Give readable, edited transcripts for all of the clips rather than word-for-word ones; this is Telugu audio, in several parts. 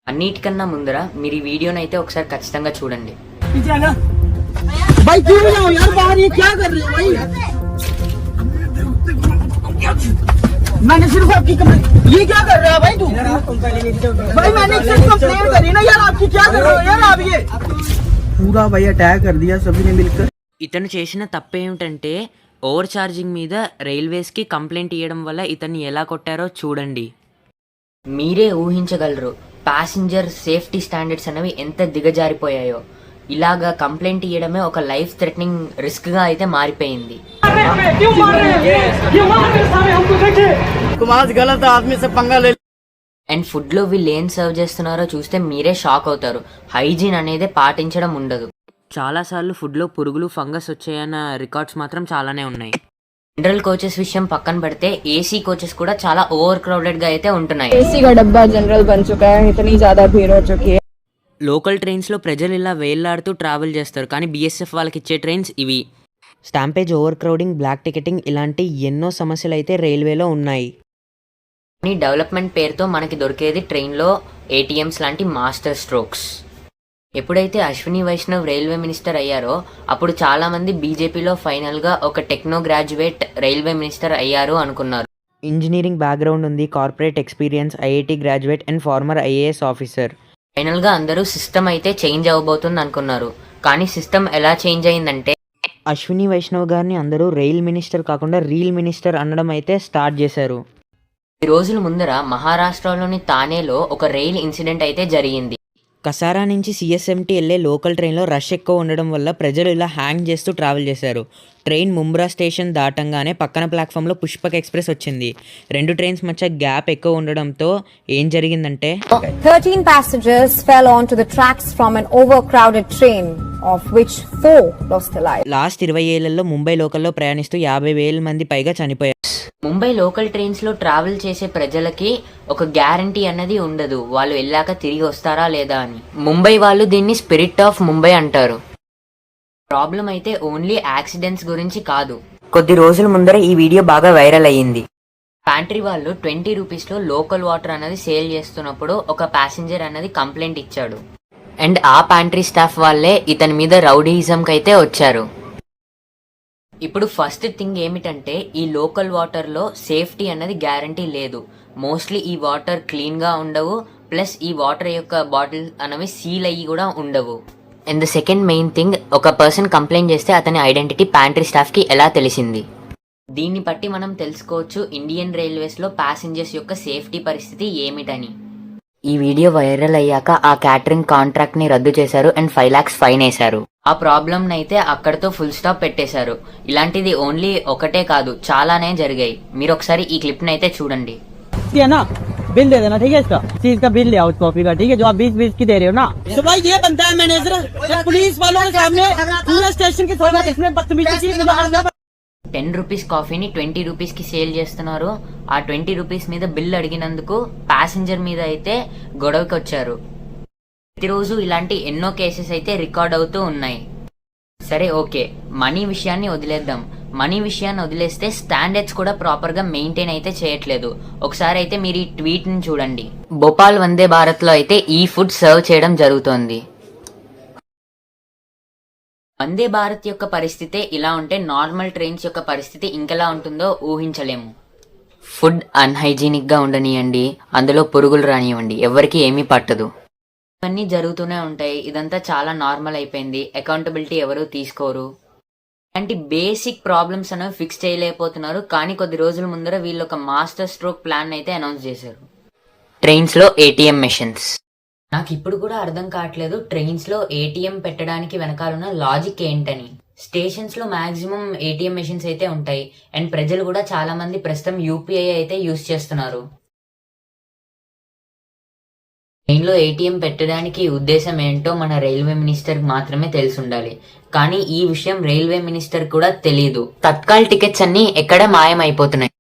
అన్నిటికన్నా ముందర మీరు ఈ వీడియోని అయితే ఒకసారి ఖచ్చితంగా చూడండి. भाई क्यों जाओ यार बाहर, ये क्या कर रहे हो भाई? मैंने सिर्फ आपकी कंप्लेंट, ये क्या कर रहा है भाई तू? भाई मैंने सिर्फ कंप्लेंट करी ना यार, आपकी क्या कर रहे हो यार आप? ये पूरा भाई अटैक कर दिया सभी ने मिलकर. ఇతను చేసిన తప్పేమిటంటే ఓవర్ ఛార్జింగ్ మీద రైల్వేస్కి కంప్లైంట్ ఇవ్వడం వల్ల ఇతన్ని ఎలా కొట్టారో చూడండి. మీరే ఊహించగలరు ప్యాసింజర్ సేఫ్టీ స్టాండర్డ్స్ అనేవి ఎంత దిగజారిపోయాయో. ఇలాగా కంప్లైంట్ ఇవ్వడమే ఒక లైఫ్ థ్రెటనింగ్ రిస్క్ గా అయితే మారిపోయింది. అండ్ ఫుడ్ లో వీళ్ళు ఏం సర్వ్ చేస్తున్నారో చూస్తే మీరే షాక్ అవుతారు. హైజీన్ అనేది పాటించడం ఉండదు. చాలా సార్లు ఫుడ్ లో పురుగులు, ఫంగస్ వచ్చాయన్న రికార్డ్స్ మాత్రం చాలానే ఉన్నాయి. జనరల్ కోచెస్ విషయం పక్కన పెడితే ఏసీ కోచెస్ కూడా చాలా ఓవర్ క్రౌడెడ్ గా అయితే ఉంటున్నాయి. ఏసీ का डब्बा जनरल बन चुका है, इतनी ज्यादा भीड़ हो चुकी है. లోకల్ ట్రైన్స్లో ప్రజలు ఇలా వేళ్లాడుతూ ట్రావెల్ చేస్తారు, కానీ బీఎస్ఎఫ్ వాళ్ళకి ఇచ్చే ట్రైన్స్ ఇవి. స్టాంపేజ్, ఓవర్ క్రౌడింగ్, బ్లాక్ టికెటింగ్ ఇలాంటి ఎన్నో సమస్యలు అయితే రైల్వేలో ఉన్నాయి. ఈ డెవలప్మెంట్ పేరుతో మనకి దొరికేది ట్రైన్లో ఏటీఎంస్ లాంటి మాస్టర్ స్ట్రోక్స్. ఎప్పుడైతే అశ్విని వైష్ణవ్ రైల్వే మినిస్టర్ అయ్యారో అప్పుడు చాలామంది బీజేపీలో ఫైనల్గా ఒక టెక్నో గ్రాడ్యుయేట్ రైల్వే మినిస్టర్ అయ్యారు అనుకున్నారు. ఇంజనీరింగ్ బ్యాక్గ్రౌండ్ ఉంది, corporate experience, IIT graduate and farmer IAS officer. ఫైనల్గా అందరూ సిస్టమ్ అయితే చేంజ్ అవ్వబోతుంది అనుకున్నారు. కానీ సిస్టమ్ ఎలా చేంజ్ అయిందంటే అశ్విని వైష్ణవ్ గారిని అందరూ రైల్ మినిస్టర్ కాకుండా రీల్ మినిస్టర్ అనడం అయితే స్టార్ట్ చేశారు. ఈ రోజుల ముందర మహారాష్ట్రలోని తానేలో ఒక రైల్ ఇన్సిడెంట్ అయితే జరిగింది. కసారా నుంచి సిఎస్ఎంటీ వెళ్ళే లోకల్ ట్రైన్లో రష్ ఎక్కువ ఉండడం వల్ల ప్రజలు ఇలా హ్యాంగ్ చేస్తూ ట్రావెల్ చేశారు. ట్రైన్ ముంబ్రా స్టేషన్ దాటంగానే పక్కన ప్లాట్ఫామ్లో పుష్పక్ ఎక్స్ప్రెస్ వచ్చింది. రెండు ట్రైన్స్ మధ్య గ్యాప్ ఎక్కువ ఉండడంతో ఏం జరిగిందంటే 13 passengers fell onto the tracks from an overcrowded train, of which 4 lost their lives. Last 20 ఏళ్లలో ముంబై లోకల్లో ప్రయాణిస్తూ 50,000 మంది పైగా చనిపోయారు. ముంబై లోకల్ ట్రైన్స్ లో ట్రావెల్ చేసే ప్రజలకి ఒక గ్యారంటీ అన్నది ఉండదు, వాళ్ళు వెళ్ళాక తిరిగి వస్తారా లేదా అని. ముంబై వాళ్ళు దీన్ని స్పిరిట్ ఆఫ్ ముంబై అంటారు. ప్రాబ్లం అయితే ఓన్లీ యాక్సిడెంట్స్ గురించి కాదు. కొద్ది రోజుల ముందర ఈ వీడియో బాగా వైరల్ అయ్యింది. ప్యాంట్రీ వాళ్ళు 20 రూపీస్లో లోకల్ వాటర్ అన్నది సేల్ చేస్తున్నప్పుడు ఒక ప్యాసింజర్ అన్నది కంప్లైంట్ ఇచ్చాడు. అండ్ ఆ ప్యాంట్రీ స్టాఫ్ వాళ్ళే ఇతని మీద రౌడీయిజంకి అయితే వచ్చారు. ఇప్పుడు ఫస్ట్ థింగ్ ఏమిటంటే ఈ లోకల్ వాటర్లో సేఫ్టీ అన్నది గ్యారంటీ లేదు. మోస్ట్లీ ఈ వాటర్ క్లీన్గా ఉండవు, ప్లస్ ఈ వాటర్ యొక్క బాటిల్ అనేవి సీల్ అయ్యి కూడా ఉండవు. And the second main thing, ఒక పర్సన్ కంప్లైంట్ చేస్తే అతని ఐడెంటిటీ ప్యాంట్రీ స్టాఫ్కి ఎలా తెలిసింది? దీన్ని బట్టి మనం తెలుసుకోవచ్చు ఇండియన్ రైల్వేస్లో ప్యాసింజర్స్ యొక్క సేఫ్టీ పరిస్థితి ఏమిటని. ఈ వీడియో వైరల్ అయ్యాక ఆ క్యాటరింగ్ కాంట్రాక్ట్ ని రద్దు చేశారు అండ్ 5 lakhs ఫైన్ వేశారు. ఆ ప్రాబ్లం అయితే అక్కడతో ఫుల్ స్టాప్ పెట్టేశారు. ఇలాంటిది ఓన్లీ ఒకటే కాదు, చాలానే జరిగాయి. మీరు ఒకసారి ఈ క్లిప్ ని అయితే చూడండి. बिल दे देना, ठीक है? इसका चीज का बिल ले आओ कॉफी का, ठीक है? जो आप 20 की दे रहे हो ना, तो भाई ये बनता है मैनेजर पुलिस वालों के सामने पूरे स्टेशन की थोड़ा इसमें बदतमीजी की. 10 రూపీస్ కాఫీని 20 రూపీస్కి సేల్ చేస్తున్నారు. ఆ 20 రూపీస్ మీద బిల్ అడిగినందుకు ప్యాసింజర్ మీద అయితే గొడవకి వచ్చారు. ప్రతిరోజు ఇలాంటి ఎన్నో కేసెస్ అయితే రికార్డ్ అవుతూ ఉన్నాయి. సరే ఓకే, మనీ విషయాన్ని వదిలేద్దాం. మనీ విషయాన్ని వదిలేస్తే స్టాండర్డ్స్ కూడా ప్రాపర్గా మెయింటైన్ అయితే చేయట్లేదు. ఒకసారి అయితే మీరు ఈ ట్వీట్ని చూడండి. భోపాల్ వందే భారత్లో అయితే ఈ ఫుడ్ సర్వ్ చేయడం జరుగుతోంది. వందే భారత్ యొక్క పరిస్థితి ఇలా ఉంటే నార్మల్ ట్రైన్స్ యొక్క పరిస్థితి ఇంకెలా ఉంటుందో ఊహించలేము. ఫుడ్ అన్హైజీనిక్గా ఉండనివ్వండి, అందులో పురుగులు రానివ్వండి, ఎవరికి ఏమీ పట్టదు. ఇవన్నీ జరుగుతూనే ఉంటాయి. ఇదంతా చాలా నార్మల్ అయిపోయింది. అకౌంటబిలిటీ ఎవరు తీసుకోరు. ఇలాంటి బేసిక్ ప్రాబ్లమ్స్ అనేవి ఫిక్స్ చేయలేకపోతున్నారు. కానీ కొద్ది రోజుల ముందర వీళ్ళు ఒక మాస్టర్ స్ట్రోక్ ప్లాన్ అయితే అనౌన్స్ చేశారు. ట్రైన్స్లో ఏటీఎం మెషిన్స్. నాకు ఇప్పుడు కూడా అర్థం కావట్లేదు ట్రైన్స్లో ఏటీఎం పెట్టడానికి వెనకాలన్న లాజిక్ ఏంటని. స్టేషన్స్లో మ్యాక్సిమం ఏటీఎం మెషిన్స్ అయితే ఉంటాయి అండ్ ప్రజలు కూడా చాలా మంది ప్రస్తుతం యూపీఐ అయితే యూజ్ చేస్తున్నారు. ట్రైన్లో ఏటీఎం పెట్టడానికి ఉద్దేశం ఏంటో మన రైల్వే మినిస్టర్ మాత్రమే తెలిసి ఉండాలి. కానీ ఈ విషయం రైల్వే మినిస్టర్ కూడా తెలియదు. తత్కాల్ టికెట్స్ అన్ని ఎక్కడ మాయమైపోతున్నాయి.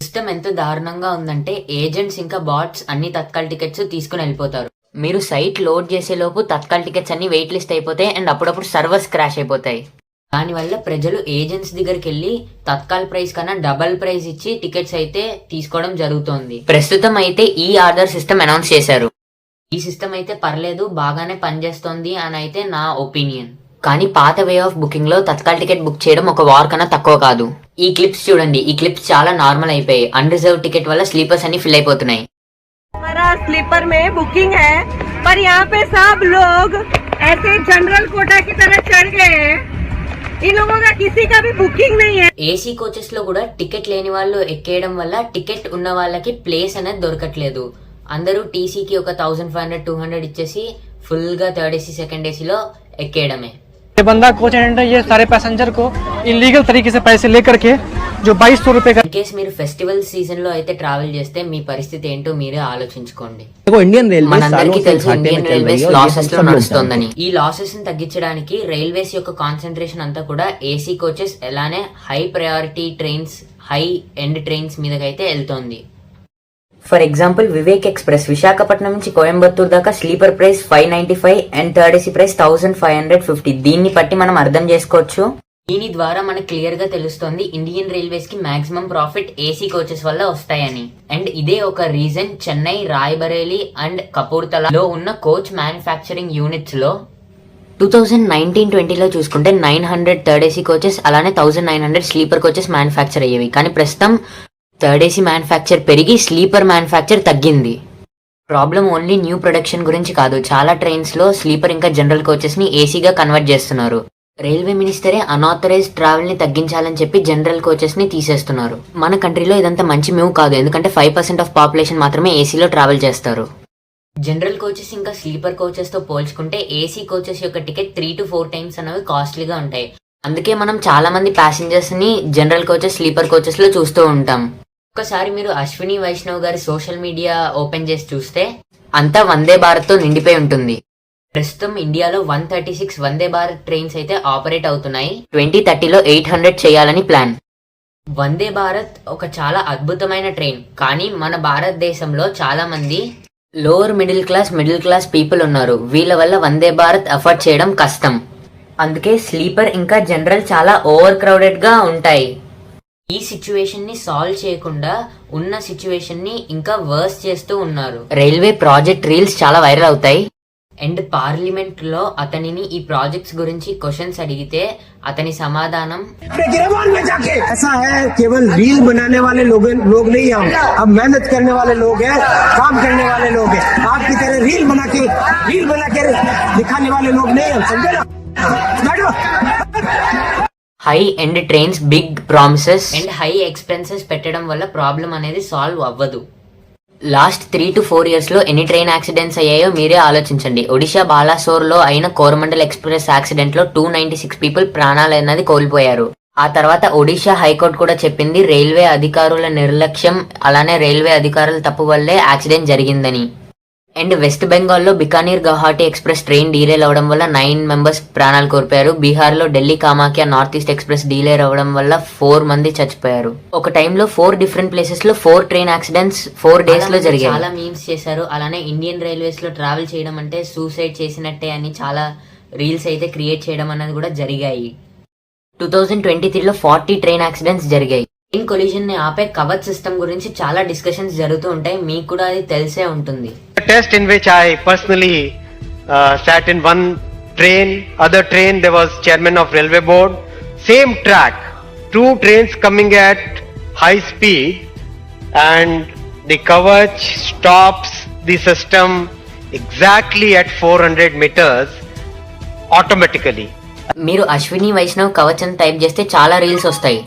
సిస్టమ్ ఎంత దారుణంగా ఉందంటే ఏజెంట్స్ ఇంకా బాట్స్ అన్ని తత్కాల్ టికెట్స్ తీసుకుని వెళ్ళిపోతారు. మీరు సైట్ లోడ్ చేసేలోపు తత్కాల్ టికెట్స్ అన్ని వెయిట్ లిస్ట్ అయిపోతాయి అండ్ అప్పుడప్పుడు సర్వర్స్ క్రాష్ అయిపోతాయి. దానివల్ల ప్రజలు ఏజెంట్స్ దగ్గరికి వెళ్ళి తత్కాల్ ప్రైస్ కన్నా డబల్ ప్రైస్ ఇచ్చి టికెట్స్ అయితే తీసుకోవడం జరుగుతోంది. ప్రస్తుతం అయితే ఈ ఆర్డర్ సిస్టమ్ అనౌన్స్ చేశారు. ఈ సిస్టమ్ అయితే పర్లేదు, బాగానే పనిచేస్తోంది అని అయితే నా ఒపీనియన్. కానీ పాత వే ఆఫ్ బుకింగ్ లో తత్కాల్ టికెట్ బుక్ చేయడం ఒక వార్ కన్నా తక్కువ కాదు. ఈ క్లిప్స్ చూడండి, ఈ క్లిప్స్ చాలా నార్మల్ అయిపోయాయి. అన్రిజర్వ్ టికెట్ వల్ల స్లీపర్స్ అన్ని ఫిల్ అయిపోతున్నాయి. हमारा स्लीपर में बुकिंग है, पर यहाँ पे सब लोग ऐसे जनरल कोटा की तरह चढ़ गए हैं. इन लोगों का किसी का भी बुकिंग नहीं है. ఏసీ కోచెస్ లో కూడా టికెట్ లేని వాళ్ళు ఎక్కేయడం వల్ల టికెట్ ఉన్న వాళ్ళకి ప్లేస్ అనేది దొరకట్లేదు. అందరూ టీసీకి ఒక 1500-200 ఇచ్చేసి ఫుల్ గా థర్డ్ ఏసీ సెకండ్ ఏసీలో ఎక్కేయడమే. ये बंदा कोच अटेंडर ये सारे पैसेंजर को इलीगल तरीके से पैसे लेकर के जो 2200 रुपए का. ఇన్ కేస్ మీరు ఫెస్టివల్ సీజన్ లో అయితే ట్రావెల్ చేస్తే మీ పరిస్థితి ఏంటో మీరే ఆలోచించుకోండి. इंडियन रेलवे మనందరికీ తెలుసు ఇండియన్ రైల్వేస్ లాసెస్ లో నడుస్తోందని. ఈ లాసెస్ ని తగ్గించడానికి రైల్వేస్ యొక్క కాన్సన్ట్రేషన్ అంతా కూడా ఏసీ కోచెస్ అలానే high priority trains, high end trains మీదకైతే వెళ్తోంది. For example Vivek express Visakhapatnam నుంచి కోయంబత్తూర్ దాకా sleeper price 595 and third AC price 1550. దీన్ని బట్టి మనం అర్థం చేసుకోవచ్చు. దీని ద్వారా మనకు క్లియర్ గా తెలుస్తోంది ఇండియన్ రైల్వేస్ కి మాక్సిమం ప్రాఫిట్ ఏసీ కోచెస్ వల్ల వస్తాయని. అండ్ ఇదే ఒక రీజన్ చెన్నై, రాయ్బరేలీ అండ్ కపూర్తలాలో ఉన్న కోచ్ మ్యానుఫ్యాక్చరింగ్ యూనిట్స్ లో 2019-20లో చూసుకుంటే 900 థర్డ్ ఏసీ కోచెస్ అలానే 1900 స్లీపర్ కోచెస్ మ్యానుఫ్యాక్చర్ అయ్యేవి. కానీ ప్రస్తుతం థర్డ్ ఏసీ మ్యానుఫ్యాక్చర్ పెరిగి స్లీపర్ మ్యానుఫ్యాక్చర్ తగ్గింది. ప్రాబ్లం ఓన్లీ న్యూ ప్రొడక్షన్ గురించి కాదు, చాలా ట్రైన్స్ లో స్లీపర్ ఇంకా జనరల్ కోచెస్ ని ఏసీగా కన్వర్ట్ చేస్తున్నారు. రైల్వే మినిస్టరే అన్ఆథరైజ్డ్ ట్రావెల్ ని తగ్గించాలని చెప్పి జనరల్ కోచెస్ ని తీసేస్తున్నారు. మన కంట్రీలో ఇదంతా మంచి మూవ్ కాదు, ఎందుకంటే 5% ఆఫ్ పాపులేషన్ మాత్రమే ఏసీలో ట్రావెల్ చేస్తారు. జనరల్ కోచెస్ ఇంకా స్లీపర్ కోచెస్ తో పోల్చుకుంటే ఏసీ కోచెస్ యొక్క టికెట్ 3 to 4 times అనేవి కాస్ట్లీగా ఉంటాయి. అందుకే మనం చాలా మంది ప్యాసింజర్స్ ని జనరల్ కోచెస్, స్లీపర్ కోచెస్ లో చూస్తూ ఉంటాం. ఒకసారి మీరు అశ్విని వైష్ణవ్ గారి సోషల్ మీడియా ఓపెన్ చేసి చూస్తే అంతా వందే భారత్ తో నిండిపోయి ఉంటుంది. ప్రస్తుతం ఇండియాలో 136 వందే భారత్ ట్రైన్స్ అయితే ఆపరేట్ అవుతున్నాయి. 2030లో 800 చేయాలని ప్లాన్. వందే భారత్ ఒక చాలా అద్భుతమైన ట్రైన్. కానీ మన భారతదేశంలో చాలా మంది లోవర్ మిడిల్ క్లాస్ పీపుల్ ఉన్నారు. వీళ్ళ వల్ల వందే భారత్ అఫోర్డ్ చేయడం కష్టం. అందుకే స్లీపర్ ఇంకా జనరల్ చాలా ఓవర్ క్రౌడెడ్ గా ఉంటాయి. ఈ సిచ్యువేషన్ ని సాల్వ్ చేయకుండా ఉన్న సిచ్యువేషన్ ని ఇంకా వర్స్ చేస్తూ ఉన్నారు. రైల్వే ప్రాజెక్ట్ రీల్స్ చాలా వైరల్ అవుతాయి. అండ్ పార్లమెంట్ లో అతనిని ఈ ప్రాజెక్ట్స్ గురించి క్వశ్చన్స్ అడిగితే అతని సమాధానం ऐसा है केवल रील बनाने वाले लोग नहीं हम मेहनत करने वाले लोग हैं, काम करने वाले लोग हैं. आपकी तरह रील बना के दिखाने वाले लोग नहीं हम, समझे ना. High end trains, big promises and high expenses పెట్టడం వల్ల ప్రాబ్లం అనేది సాల్వ్ అవ్వదు. లాస్ట్ 3 to 4 years లో ఎన్ని ట్రైన్ యాక్సిడెంట్స్ అయ్యాయో మీరే ఆలోచించండి. ఒడిషా బాలాసోర్ లో అయిన కోరమండల్ ఎక్స్ప్రెస్ యాక్సిడెంట్ లో 296 పీపుల్ ప్రాణాలు అనేది కోల్పోయారు. ఆ తర్వాత ఒడిషా హైకోర్టు కూడా చెప్పింది రైల్వే అధికారుల నిర్లక్ష్యం అలానే రైల్వే అధికారుల తప్పు వల్లే యాక్సిడెంట్ జరిగిందని. అండ్ వెస్ట్ బెంగాల్లో బికానీర్ గౌహాటి ఎక్స్ప్రెస్ ట్రైన్ డీలేర్ అవడం వల్ల 9 members ప్రాణాలు కోల్పోయారు. బీహార్ లో Delhi Kamakhya north east express delayed అవడం వల్ల 4 మంది చచ్చిపోయారు. ఒక టైంలో 4 different ప్లేసెస్ లో 4 ట్రైన్ యాక్సిడెంట్స్ 4 days లో జరిగాయి. చాలా మీమ్స్ చేశారు. అలానే ఇండియన్ రైల్వేస్ లో ట్రావెల్ చేయడం అంటే సూసైడ్ చేసినట్టే అని చాలా రీల్స్ అయితే క్రియేట్ చేయడం అనేది కూడా జరిగాయి. 2023లో 40 ట్రైన్ యాక్సిడెంట్స్ జరిగాయి. ట్రైన్ కొలిజన్ ని ఆపే కవచ్ సిస్టమ్ గురించి చాలా డిస్కషన్స్ జరుగుతూ ఉంటాయి. మీకు కూడా అది తెలిసే ఉంటుంది. Test in which I personally sat in one train, other train there was chairman of railway board, same track, 2 trains coming at high speed and the kavach stops the system exactly at 400 meters automatically. మీరు అశ్విని వైష్ణవ్ కవచ్ అని టైప్ చేస్తే చాలా రీల్స్ వస్తాయి.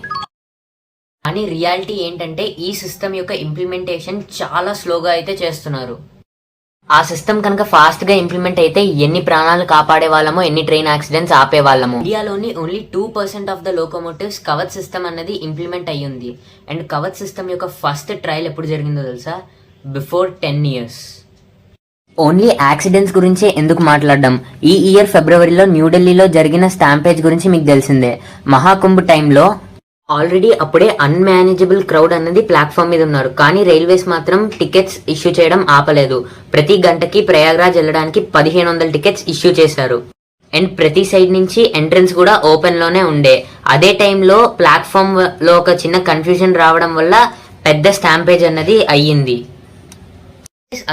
కానీ రియాలిటీ ఏంటంటే ఈ సిస్టమ్ యొక్క ఇంప్లిమెంటేషన్ చాలా స్లోగా అయితే చేస్తున్నారు. ఆ సిస్టమ్ కనుక ఫాస్ట్ గా ఇంప్లిమెంట్ అయితే ఎన్ని ప్రాణాలు కాపాడే వాళ్ళమో, ఎన్ని ట్రైన్ యాక్సిడెంట్స్ ఆపే వాళ్ళము. ఇండియాలోని only 2% of the locomotives Kavach system అనేది ఇంప్లిమెంట్ అయ్యింది. అండ్ కవచ్ సిస్టమ్ యొక్క ఫస్ట్ ట్రయల్ ఎప్పుడు జరిగిందో తెలుసా? Before 10 years. ఓన్లీ యాక్సిడెంట్స్ గురించే ఎందుకు మాట్లాడడం? ఈ ఇయర్ ఫిబ్రవరిలో న్యూఢిల్లీలో జరిగిన స్టాంపేజ్ గురించి మీకు తెలిసిందే. మహాకుంభ్ టైంలో ఆల్రెడీ అప్పుడే అన్మేనేజబుల్ క్రౌడ్ అనేది ప్లాట్ఫామ్ మీద ఉన్నారు. కానీ రైల్వేస్ మాత్రం టికెట్స్ ఇష్యూ చేయడం ఆపలేదు. ప్రతి గంటకి ప్రయాగ్రాజ్ వెళ్ళడానికి 1500 టికెట్స్ ఇష్యూ చేశారు. అండ్ ప్రతి సైడ్ నుంచి ఎంట్రన్స్ కూడా ఓపెన్ లోనే ఉండే. అదే టైంలో ప్లాట్ఫామ్ లో ఒక చిన్న కన్ఫ్యూజన్ రావడం వల్ల పెద్ద స్టాంపేజ్ అన్నది అయ్యింది.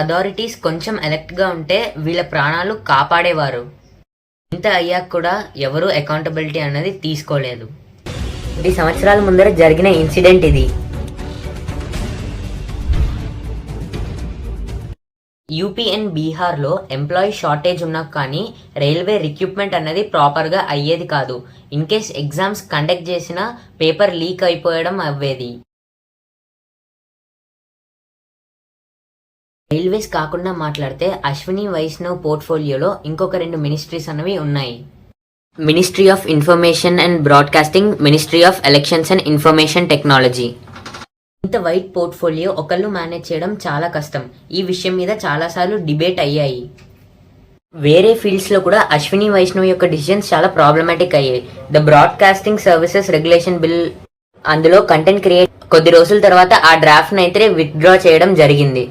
అథారిటీస్ కొంచెం అలర్ట్ గా ఉంటే వీళ్ళ ప్రాణాలు కాపాడేవారు. ఇంత అయ్యాక కూడా ఎవరు అకౌంటబిలిటీ అనేది తీసుకోలేదు. 10 సంవత్సరాల ముందర జరిగిన ఇన్సిడెంట్ ఇది. యూపీ అండ్ బీహార్లో ఎంప్లాయీ షార్టేజ్ ఉన్నా కానీ రైల్వే రిక్రూట్మెంట్ అనేది ప్రాపర్గా అయ్యేది కాదు. ఇన్ కేస్ ఎగ్జామ్స్ కండక్ట్ చేసినా పేపర్ లీక్ అయిపోయడం అవ్వేది. రైల్వేస్ కాకుండా మాట్లాడితే అశ్విని వైష్ణవ్ పోర్ట్ఫోలియోలో ఇంకొక 2 మినిస్ట్రీస్ అనేవి ఉన్నాయి. Ministry of information and broadcasting, ministry of elections and information technology. ఇంత వైడ్ పోర్ట్ఫోలియో ఒకళ్ళు మేనేజ్ చేయడం చాలా కష్టం. ఈ విషయం మీద చాలాసార్లు డిబేట్ అయ్యాయి. వేరే ఫీల్డ్స్లో కూడా అశ్విని వైష్ణవ్ యొక్క డిసిజన్స్ చాలా ప్రాబ్లమాటిక్ అయ్యాయి. The broadcasting services regulation bill, అందులో కంటెంట్ క్రియేట్ కొద్ది రోజుల తర్వాత ఆ డ్రాఫ్ట్ని అయితే విత్డ్రా చేయడం జరిగింది.